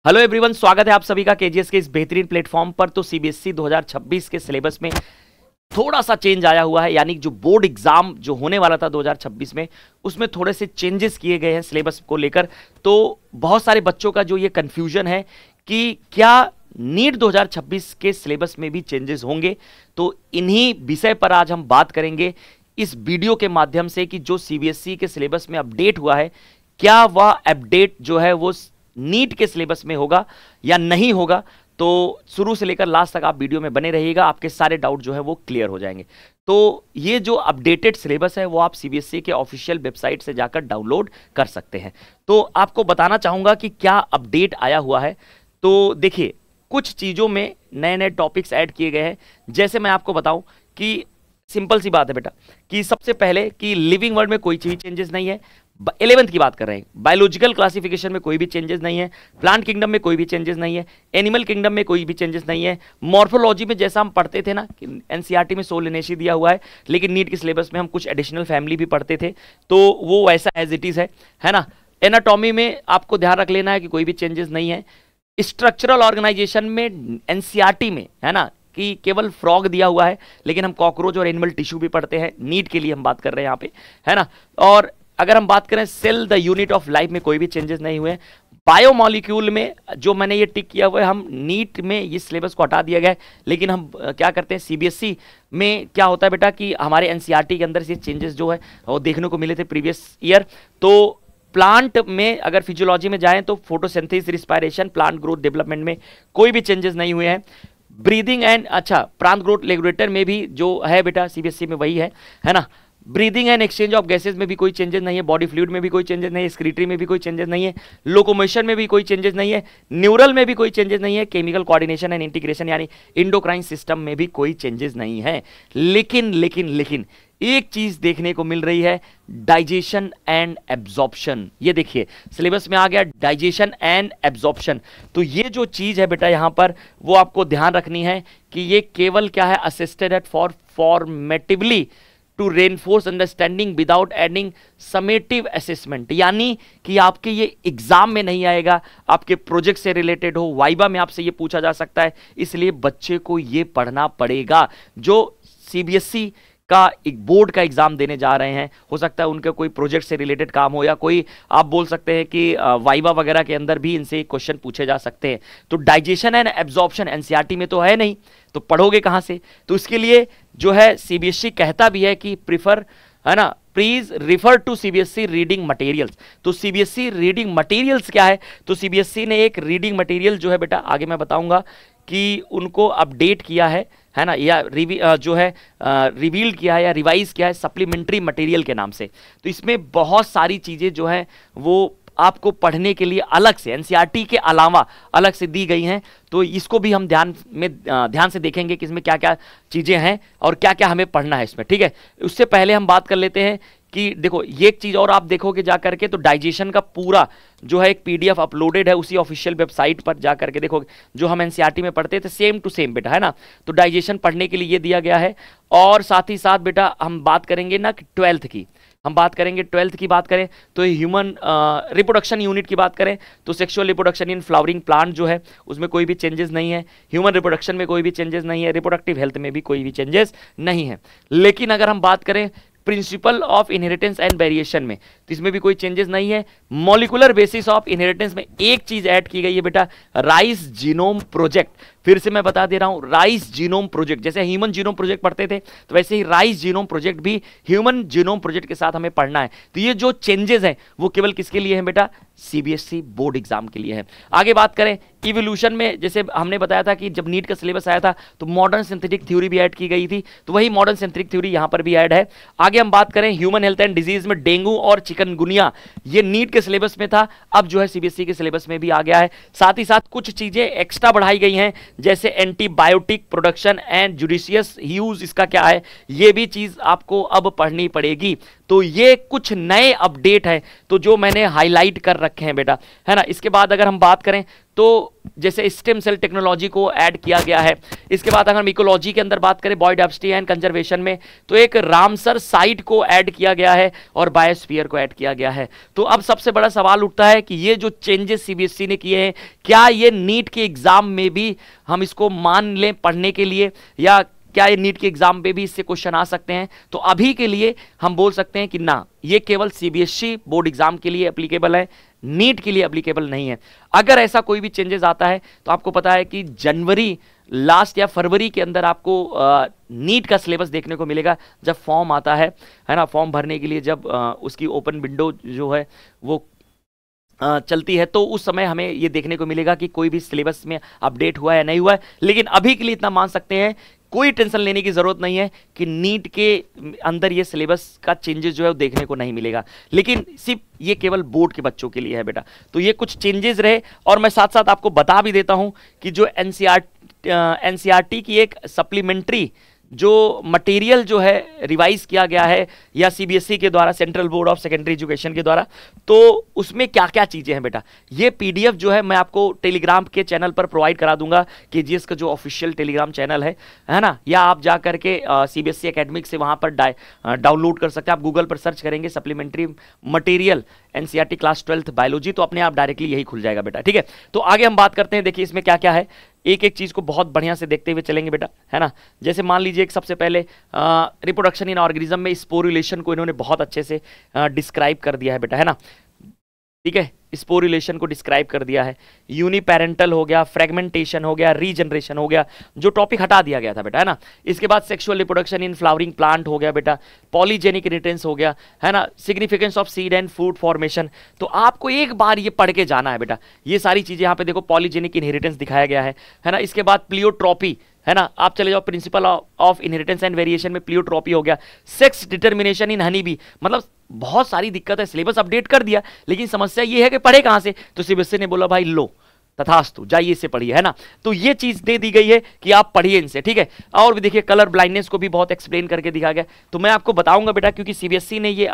Hello everyone, स्वागत है आप सभी का केजीएस के इस बेहतरीन प्लेटफॉर्म पर। तो सीबीएसई 2026 के सिलेबस में थोड़ा सा चेंज आया हुआ है, यानी जो बोर्ड एग्जाम जो होने वाला था 2026 में, उसमें थोड़े से चेंजेस किए गए हैं सिलेबस को लेकर। तो बहुत सारे बच्चों का जो ये कंफ्यूजन है कि क्या नीट 2026 के सिलेबस में भी चेंजेस होंगे, तो इन्हीं विषय पर आज हम बात करेंगे इस वीडियो के माध्यम से कि जो सीबीएसई के सिलेबस में अपडेट हुआ है, क्या वह अपडेट जो है वो नीट के सिलेबस में होगा या नहीं होगा। तो शुरू से लेकर लास्ट तक आप वीडियो में बने रहिएगा, आपके सारे डाउट जो है वो क्लियर हो जाएंगे। तो ये जो अपडेटेड सिलेबस है वो आप सीबीएसई के ऑफिशियल वेबसाइट से जाकर डाउनलोड कर सकते हैं। तो आपको बताना चाहूंगा कि क्या अपडेट आया हुआ है। तो देखिए, कुछ चीज़ों में नए नए टॉपिक्स ऐड किए गए हैं। जैसे मैं आपको बताऊं कि सिंपल सी बात है बेटा कि सबसे पहले कि लिविंग वर्ल्ड में कोई चीज चेंजेस नहीं है। 11th की बात कर रहे हैं। बायोलॉजिकल क्लासिफिकेशन में कोई भी चेंजेस नहीं है। प्लांट किंगडम में कोई भी चेंजेस नहीं है। एनिमल किंगडम में कोई भी चेंजेस नहीं है। मॉर्फोलॉजी में जैसा हम पढ़ते थे ना कि एनसीईआरटी में सोलिनेसी दिया हुआ है, लेकिन नीट के सिलेबस में हम कुछ एडिशनल फैमिली भी पढ़ते थे, तो वो वैसा एज इट इज है ना। एनाटॉमी में आपको ध्यान रख लेना है कि कोई भी चेंजेस नहीं है। स्ट्रक्चरल ऑर्गेनाइजेशन में एनसीईआरटी में है ना कि केवल फ्रॉग दिया हुआ है, लेकिन हम कॉकरोच और एनिमल टिश्यू भी पढ़ते हैं। नीट के लिए हम बात कर रहे हैं यहाँ पे, है ना। और अगर हम बात करें cell the unit of life में कोई भी चेंजेस नहीं हुए। बायोमॉलिक्यूल में जो मैंने ये टिक किया हुआ है, हम नीट में इस सिलेबस को हटा दिया गया है, लेकिन हम क्या करते हैं सीबीएसई में क्या होता है बेटा कि हमारे एनसीईआरटी के अंदर से चेंजेस जो है वो देखने को मिले थे प्रीवियस ईयर। तो प्लांट में अगर फिजियोलॉजी में जाएं तो photosynthesis, respiration, plant growth development में कोई भी चेंजेस नहीं हुए हैं। Breathing and plant growth regulator में भी जो है बेटा सीबीएसई में वही है ना। Breathing and exchange of gases में भी कोई चेंजेस नहीं है। बॉडी फ्लूइड में भी कोई चेंजेस नहीं है। स्क्रीटरी में भी कोई चेंजेस नहीं है। लोकोमोशन में भी कोई चेंजेस नहीं है। न्यूरल में भी कोई चेंजेस नहीं है। केमिकल कोऑर्डिनेशन एंड इंटीग्रेशन यानी इंडोक्राइन सिस्टम में भी कोई चेंजेस नहीं है। लेकिन एक चीज देखने को मिल रही है, डाइजेशन एंड एब्जॉर्प्शन। ये देखिए सिलेबस में आ गया डाइजेशन एंड एब्जॉर्प्शन। तो ये जो चीज है बेटा यहां पर वो आपको ध्यान रखनी है कि ये केवल क्या है, assisted at for formatively to reinforce understanding without adding summative assessment, यानी कि आपके ये एग्जाम में नहीं आएगा, आपके प्रोजेक्ट से रिलेटेड हो, वाइवा में आपसे ये पूछा जा सकता है, इसलिए बच्चे को ये पढ़ना पड़ेगा। जो सीबीएसई का एक बोर्ड का एग्जाम देने जा रहे हैं, हो सकता है उनका कोई प्रोजेक्ट से रिलेटेड काम हो या कोई आप बोल सकते हैं कि वाइवा वगैरह के अंदर भी इनसे क्वेश्चन पूछे जा सकते हैं। तो डाइजेशन एंड एब्जॉर्प्शन एनसीईआरटी में तो है नहीं, तो पढ़ोगे कहां से। तो इसके लिए जो है सीबीएसई कहता भी है कि प्रीफर, है ना, please refer to CBSE reading materials. तो सीबीएसई रीडिंग मटेरियल्स क्या है, तो सीबीएसई ने एक रीडिंग मटेरियल जो है बेटा आगे मैं बताऊंगा कि उनको अपडेट किया है ना, या रिवील किया है या रिवाइज किया है सप्लीमेंट्री मटेरियल के नाम से। तो इसमें बहुत सारी चीजें जो है वो आपको पढ़ने के लिए अलग से एनसीईआरटी के अलावा अलग से दी गई हैं। तो इसको भी हम ध्यान से देखेंगे कि इसमें क्या क्या चीजें हैं और क्या क्या हमें पढ़ना है इसमें, ठीक है। उससे पहले हम बात कर लेते हैं कि देखो ये एक चीज और आप देखोगे जा करके, तो डाइजेशन का पूरा जो है एक पीडीएफ अपलोडेड है उसी ऑफिशियल वेबसाइट पर जा करके देखोगे। जो हम एनसीईआरटी में पढ़ते थे सेम टू सेम बेटा, है ना। तो डाइजेशन पढ़ने के लिए ये दिया गया है। और साथ ही साथ बेटा हम बात करेंगे ना 12th की, हम बात करेंगे 12th की बात करें तो ह्यूमन रिप्रोडक्शन यूनिट की बात करें तो sexual reproduction in flowering plant जो है उसमें कोई भी चेंजेस नहीं है। ह्यूमन रिप्रोडक्शन में कोई भी चेंजेस नहीं है। रिप्रोडक्टिव हेल्थ में भी कोई भी चेंजेस नहीं है। लेकिन अगर हम बात करें principle of inheritance and variation में, तो इसमें भी कोई चेंजेस नहीं है। मॉलिक्यूलर बेसिस ऑफ इनहेरिटेंस में एक चीज ऐड की गई है बेटा, राइस जीनोम प्रोजेक्ट। फिर से मैं बता दे रहा हूं, राइस जीनोम प्रोजेक्ट, जैसे ह्यूमन जीनोम प्रोजेक्ट पढ़ते थे तो वैसे ही राइस जीनोम प्रोजेक्ट भी ह्यूमन जीनोम प्रोजेक्ट के साथ हमें पढ़ना है। तो ये जो चेंजेस हैं वो केवल किसके लिए हैं बेटा, सीबीएसई बोर्ड एग्जाम के लिए है। आगे बात करें इवोल्यूशन में, जैसे हमने बताया था कि जब नीट का सिलेबस आया था तो मॉडर्न सिंथेटिक थ्योरी भी ऐड की गई थी, तो वही मॉडर्न सिंथेटिक थ्योरी यहां पर भी ऐड है। आगे हम बात करें ह्यूमन हेल्थ एंड डिजीज में डेंगू और चिकनगुनिया, ये नीट के सिलेबस में था, अब जो है सीबीएसई के सिलेबस में भी आ गया है। साथ ही साथ कुछ चीजें एक्स्ट्रा बढ़ाई गई हैं, जैसे antibiotic production and judicious use, इसका क्या है ये भी चीज आपको अब पढ़नी पड़ेगी। तो ये कुछ नए अपडेट हैं तो जो मैंने हाईलाइट कर रखे हैं बेटा, है ना। इसके बाद अगर हम बात करें तो जैसे स्टेम सेल टेक्नोलॉजी को ऐड किया गया है। इसके बाद अगर हम इकोलॉजी के अंदर बात करें बायोडाइवर्सिटी एंड कंजर्वेशन में, तो एक रामसर साइट को ऐड किया गया है और बायोस्फीयर को ऐड किया गया है। तो अब सबसे बड़ा सवाल उठता है कि ये जो चेंजेस सीबीएसई ने किए हैं, क्या ये नीट के एग्जाम में भी हम इसको मान लें पढ़ने के लिए, या क्या ये नीट के एग्जाम पे भी इससे क्वेश्चन आ सकते हैं? तो अभी के लिए हम बोल सकते हैं कि ना, ये केवल सीबीएसई बोर्ड एग्जाम के लिए एप्लीकेबल है, नीट के लिए एप्लीकेबल नहीं है। अगर ऐसा कोई भी चेंजेस आता है तो आपको पता है कि जनवरी लास्ट या फरवरी के अंदर आपको नीट का सिलेबस देखने को मिलेगा, जब फॉर्म आता है ना, फॉर्म भरने के लिए जब उसकी ओपन विंडो जो है वो चलती है, तो उस समय हमें ये देखने को मिलेगा कि कोई भी सिलेबस में अपडेट हुआ है या नहीं हुआ है। लेकिन अभी के लिए इतना मान सकते हैं, कोई टेंशन लेने की जरूरत नहीं है कि नीट के अंदर ये सिलेबस का चेंजेस जो है वो देखने को नहीं मिलेगा। लेकिन सिर्फ ये केवल बोर्ड के बच्चों के लिए है बेटा। तो ये कुछ चेंजेस रहे, और मैं साथ साथ आपको बता भी देता हूं कि जो एनसीईआरटी की एक सप्लीमेंट्री जो मटेरियल जो है रिवाइज किया गया है या सीबीएसई के द्वारा, central board of secondary education के द्वारा, तो उसमें क्या क्या चीजें हैं बेटा, ये पीडीएफ जो है मैं आपको टेलीग्राम के चैनल पर प्रोवाइड करा दूंगा। केजीएस का जो ऑफिशियल टेलीग्राम चैनल है ना, या आप जा करके सीबीएसई एकेडमिक से वहां पर डाउनलोड कर सकते हैं। आप गूगल पर सर्च करेंगे supplementary material NCERT class 12th biology, तो अपने आप डायरेक्टली यही खुल जाएगा बेटा। ठीक है, तो आगे हम बात करते हैं। देखिए इसमें क्या क्या है, एक एक चीज को बहुत बढ़िया से देखते हुए चलेंगे बेटा, है ना। जैसे मान लीजिए एक सबसे पहले रिप्रोडक्शन इन ऑर्गेनिज्म में स्पोरुलेशन को इन्होंने बहुत अच्छे से डिस्क्राइब कर दिया है बेटा, है ना। ठीक है, स्पोरुलेशन को डिस्क्राइब कर दिया है। यूनिपेरेंटल हो गया, फ्रेगमेंटेशन हो गया, रीजनरेशन हो गया, जो टॉपिक हटा दिया गया था बेटा, है ना। इसके बाद sexual reproduction in flowering plant हो गया बेटा, पॉलीजेनिक इनहेरिटेंस हो गया, है ना, significance of seed and fruit formation. तो आपको एक बार ये पढ़ के जाना है बेटा, ये सारी चीजें। यहाँ पे देखो पॉलीजेनिक इनहेरिटेंस दिखाया गया है ना। इसके बाद प्लियोट्रॉपी, है ना, आप चले जाओ principle of inheritance and variation में प्लियोट्रॉपी हो गया। Sex determination in honey bee, मतलब बहुत सारी दिक्कत है। सिलेबस अपडेट कर दिया, लेकिन समस्या ये है कि पढ़े कहां से? तो सीबीएसई ने बोला भाई लो तथास्तु, जाइए इससे पढ़िए, है ना। तो ये चीज दे दी गई है कि आप पढ़िए इनसे, ठीक है। और भी देखिए कलर ब्लाइंडनेस को भी बहुत एक्सप्लेन करके दिखा गया, तो मैं आपको बताऊंगा बेटा, क्योंकि सीबीएसई ने ये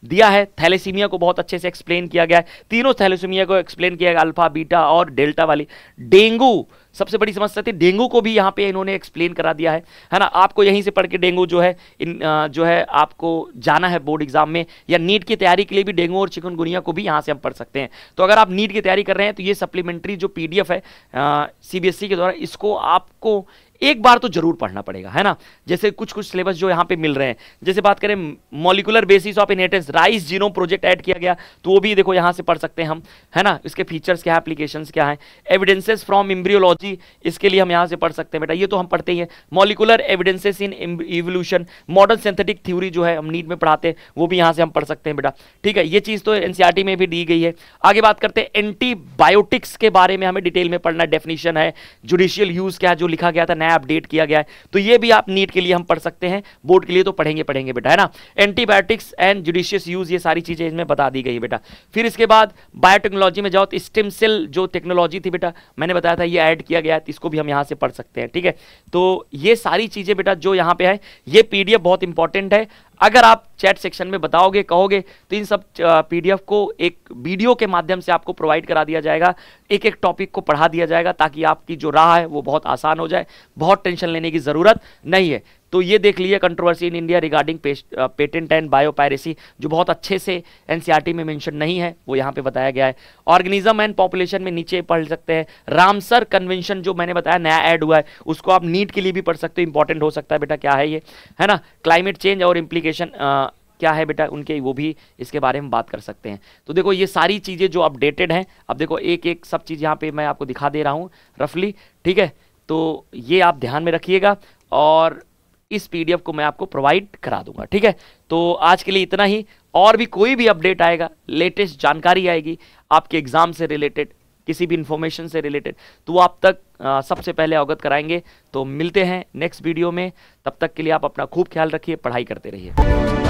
दिया है। थैलेसीमिया को बहुत अच्छे से एक्सप्लेन किया गया है, तीनों थैलेसीमिया को एक्सप्लेन किया गया, अल्फा बीटा और डेल्टा वाली। डेंगू सबसे बड़ी समस्या थी, डेंगू को भी यहाँ पे इन्होंने एक्सप्लेन करा दिया है ना। आपको यहीं से पढ़ के डेंगू जो है जो है आपको जाना है बोर्ड एग्जाम में, या नीट की तैयारी के लिए भी डेंगू और चिकनगुनिया को भी यहाँ से हम पढ़ सकते हैं। तो अगर आप नीट की तैयारी कर रहे हैं तो ये सप्लीमेंट्री जो पीडीएफ है सीबीएसई के द्वारा, इसको आपको एक बार तो जरूर पढ़ना पड़ेगा, है ना। जैसे कुछ कुछ सिलेबस जो यहाँ पे मिल रहे हैं, जैसे बात करें molecular basis of inheritance, rice genome project add किया गया, तो वो भी देखो यहाँ से पढ़ सकते हैं हम, है ना। इसके फीचर्स क्या है, एप्लीकेशंस क्या है। एविडेंसेस फ्रॉम एम्ब्रियोलॉजी, इसके लिए हम यहाँ से पढ़ सकते हैं बेटा, ये तो हम पढ़ते ही हैं। Molecular evidences in evolution, modern synthetic theory जो है हम नीट में पढ़ाते हैं, वो भी यहाँ से हम पढ़ सकते हैं बेटा, ठीक है। ये चीज़ तो एनसीईआरटी में भी दी गई है। आगे बात करते हैं एंटीबायोटिक्स के बारे में, हमें डिटेल में पढ़ना, डेफिनेशन है, जुडिशियल यूज क्या है, जो लिखा गया था नया अपडेट किया गया है, तो ये भी आप नीट के लिए हम पढ़ सकते हैं, बोर्ड के लिए तो पढ़ेंगे बेटा, है ना। एंटीबायोटिक्स एंड जुडिशियस यूज, ये सारी चीजें इसमें बता दी गई बेटा। फिर इसके बाद बायोटेक्नोलॉजी में जाओ तो स्टेम सेल जो टेक्नोलॉजी थी बेटा, मैंने बताया था ये ऐड किया गया है, इसको भी हम यहां से पढ़ सकते हैं, ठीक है। तो ये सारी चीजें बेटा जो यहां पे है, ये पीडीएफ बहुत इंपॉर्टेंट है। अगर आप चैट सेक्शन में बताओगे, कहोगे, तो इन सब पीडीएफ को एक वीडियो के माध्यम से आपको प्रोवाइड करा दिया जाएगा, एक एक टॉपिक को पढ़ा दिया जाएगा, ताकि आपकी जो राह है वो बहुत आसान हो जाए, बहुत टेंशन लेने की जरूरत नहीं है। तो ये देख लीजिए controversy in India regarding patent and biopiracy, जो बहुत अच्छे से एनसीईआरटी में मेंशन नहीं है, वो यहाँ पे बताया गया है। ऑर्गेनिज्म एंड पॉपुलेशन में नीचे पढ़ सकते हैं। रामसर कन्वेंशन जो मैंने बताया नया ऐड हुआ है, उसको आप नीट के लिए भी पढ़ सकते हो, इंपॉर्टेंट हो सकता है बेटा, क्या है ये, है ना। क्लाइमेट चेंज और इम्प्लीकेशन क्या है बेटा उनके, वो भी इसके बारे में बात कर सकते हैं। तो देखो ये सारी चीज़ें जो अपडेटेड हैं, अब देखो एक एक सब चीज़ यहाँ पे मैं आपको दिखा दे रहा हूँ रफली, ठीक है। तो ये आप ध्यान में रखिएगा, और इस पीडीएफ को मैं आपको प्रोवाइड करा दूंगा, ठीक है। तो आज के लिए इतना ही, और भी कोई भी अपडेट आएगा, लेटेस्ट जानकारी आएगी आपके एग्जाम से रिलेटेड, किसी भी इंफॉर्मेशन से रिलेटेड, तो वो आप तक सबसे पहले अवगत कराएंगे। तो मिलते हैं नेक्स्ट वीडियो में, तब तक के लिए आप अपना खूब ख्याल रखिए, पढ़ाई करते रहिए।